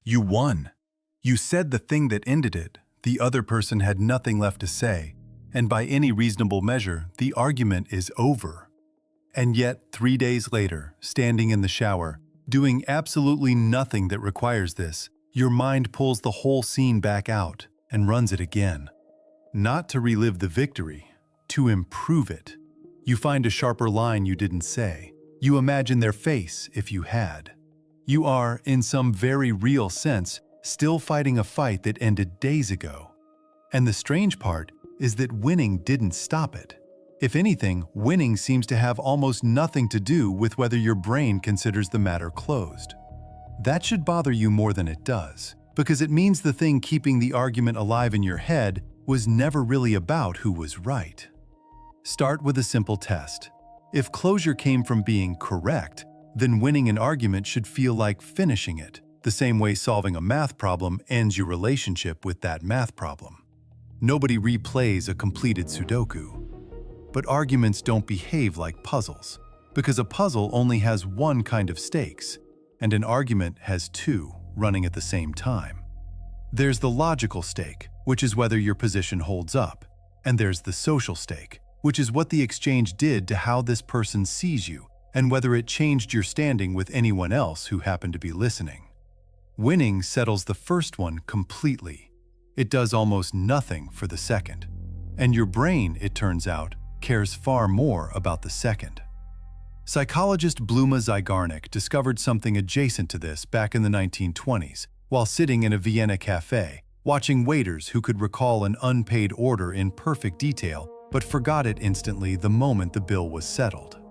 You won. You said the thing that ended it. The other person had nothing left to say, and by any reasonable measure, the argument is over. And yet, 3 days later, standing in the shower, doing absolutely nothing that requires this, your mind pulls the whole scene back out and runs it again. Not to relive the victory, to improve it. You find a sharper line you didn't say. You imagine their face if you had. You are, in some very real sense, still fighting a fight that ended days ago. And the strange part is that winning didn't stop it. If anything, winning seems to have almost nothing to do with whether your brain considers the matter closed. That should bother you more than it does, because it means the thing keeping the argument alive in your head was never really about who was right. Start with a simple test. If closure came from being correct, then winning an argument should feel like finishing it, the same way solving a math problem ends your relationship with that math problem. Nobody replays a completed Sudoku. But arguments don't behave like puzzles, because a puzzle only has one kind of stakes, and an argument has two running at the same time. There's the logical stake, which is whether your position holds up, and there's the social stake, which is what the exchange did to how this person sees you and whether it changed your standing with anyone else who happened to be listening. Winning settles the first one completely. It does almost nothing for the second. And your brain, it turns out, cares far more about the second. Psychologist Bluma Zygarnik discovered something adjacent to this back in the 1920s while sitting in a Vienna café, watching waiters who could recall an unpaid order in perfect detail but forgot it instantly the moment the bill was settled.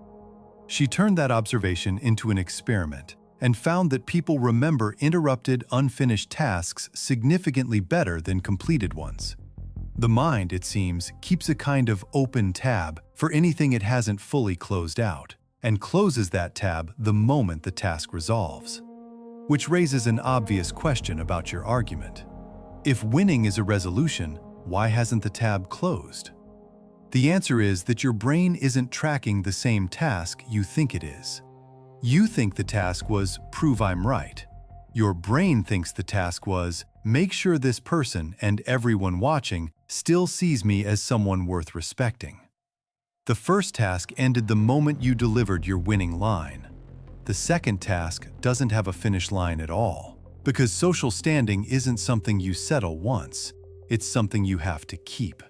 She turned that observation into an experiment and found that people remember interrupted, unfinished tasks significantly better than completed ones. The mind, it seems, keeps a kind of open tab for anything it hasn't fully closed out, and closes that tab the moment the task resolves. Which raises an obvious question about your argument. If winning is a resolution, why hasn't the tab closed? The answer is that your brain isn't tracking the same task you think it is. You think the task was prove I'm right. Your brain thinks the task was make sure this person and everyone watching still sees me as someone worth respecting. The first task ended the moment you delivered your winning line. The second task doesn't have a finish line at all, because social standing isn't something you settle once, it's something you have to keep.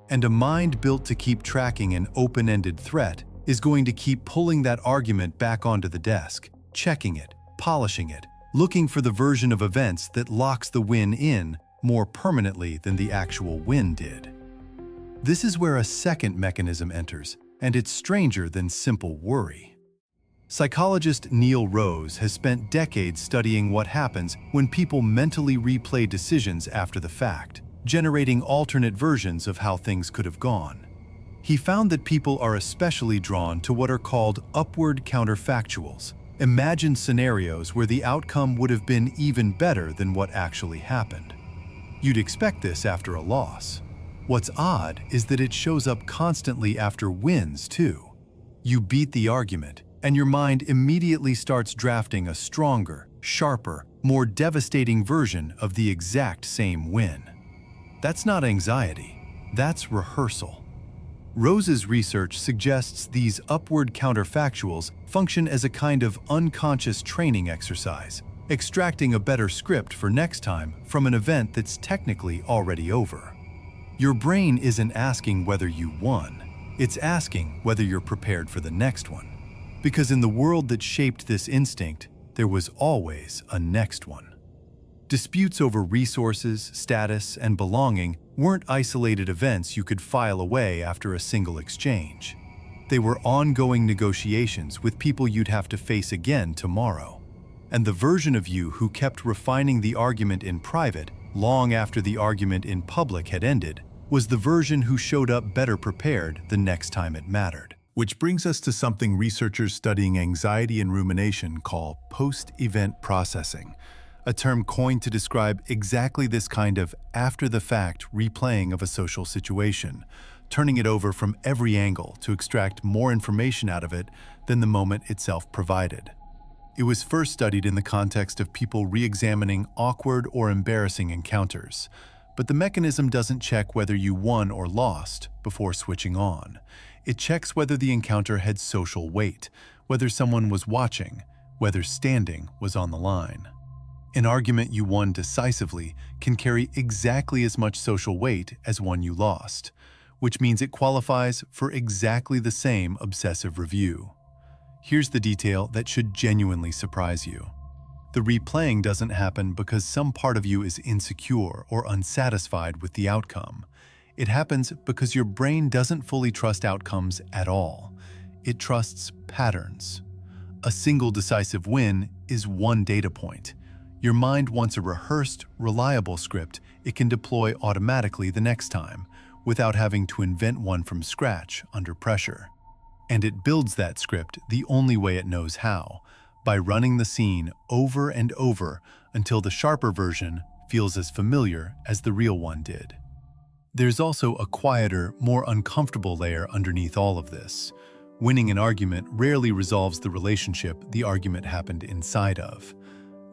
And a mind built to keep tracking an open-ended threat is going to keep pulling that argument back onto the desk, checking it, polishing it, looking for the version of events that locks the win in more permanently than the actual win did. This is where a second mechanism enters, and it's stranger than simple worry. Psychologist Neil Rose has spent decades studying what happens when people mentally replay decisions after the fact, generating alternate versions of how things could have gone. He found that people are especially drawn to what are called upward counterfactuals, imagined scenarios where the outcome would have been even better than what actually happened. You'd expect this after a loss. What's odd is that it shows up constantly after wins, too. You beat the argument, and your mind immediately starts drafting a stronger, sharper, more devastating version of the exact same win. That's not anxiety, that's rehearsal. Rose's research suggests these upward counterfactuals function as a kind of unconscious training exercise, extracting a better script for next time from an event that's technically already over. Your brain isn't asking whether you won, it's asking whether you're prepared for the next one. Because in the world that shaped this instinct, there was always a next one. Disputes over resources, status, and belonging weren't isolated events you could file away after a single exchange. They were ongoing negotiations with people you'd have to face again tomorrow. And the version of you who kept refining the argument in private long after the argument in public had ended was the version who showed up better prepared the next time it mattered. Which brings us to something researchers studying anxiety and rumination call post-event processing, a term coined to describe exactly this kind of after-the-fact replaying of a social situation, turning it over from every angle to extract more information out of it than the moment itself provided. It was first studied in the context of people re-examining awkward or embarrassing encounters, but the mechanism doesn't check whether you won or lost before switching on. It checks whether the encounter had social weight, whether someone was watching, whether standing was on the line. An argument you won decisively can carry exactly as much social weight as one you lost, which means it qualifies for exactly the same obsessive review. Here's the detail that should genuinely surprise you. The replaying doesn't happen because some part of you is insecure or unsatisfied with the outcome. It happens because your brain doesn't fully trust outcomes at all. It trusts patterns. A single decisive win is one data point. Your mind wants a rehearsed, reliable script it can deploy automatically the next time, without having to invent one from scratch under pressure. And it builds that script the only way it knows how, by running the scene over and over until the sharper version feels as familiar as the real one did. There's also a quieter, more uncomfortable layer underneath all of this. Winning an argument rarely resolves the relationship the argument happened inside of.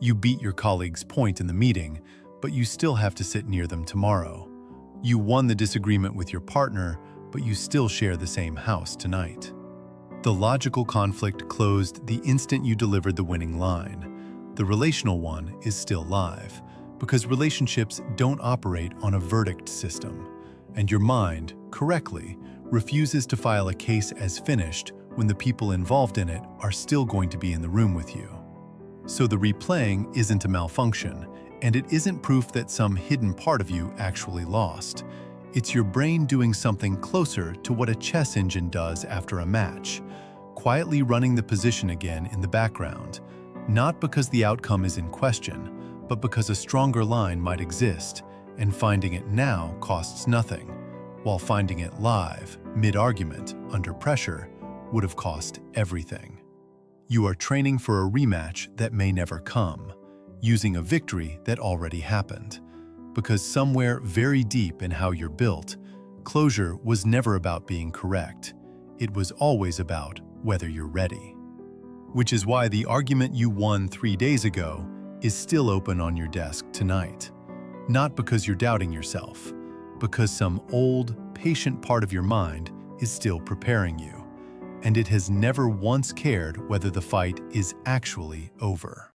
You beat your colleague's point in the meeting, but you still have to sit near them tomorrow. You won the disagreement with your partner, but you still share the same house tonight. The logical conflict closed the instant you delivered the winning line. The relational one is still live, because relationships don't operate on a verdict system, and your mind, correctly, refuses to file a case as finished when the people involved in it are still going to be in the room with you. So the replaying isn't a malfunction, and it isn't proof that some hidden part of you actually lost. It's your brain doing something closer to what a chess engine does after a match, quietly running the position again in the background, not because the outcome is in question, but because a stronger line might exist, and finding it now costs nothing, while finding it live, mid-argument, under pressure, would have cost everything. You are training for a rematch that may never come, using a victory that already happened. Because somewhere very deep in how you're built, closure was never about being correct. It was always about whether you're ready. Which is why the argument you won 3 days ago is still open on your desk tonight. Not because you're doubting yourself, because some old, patient part of your mind is still preparing you, and it has never once cared whether the fight is actually over.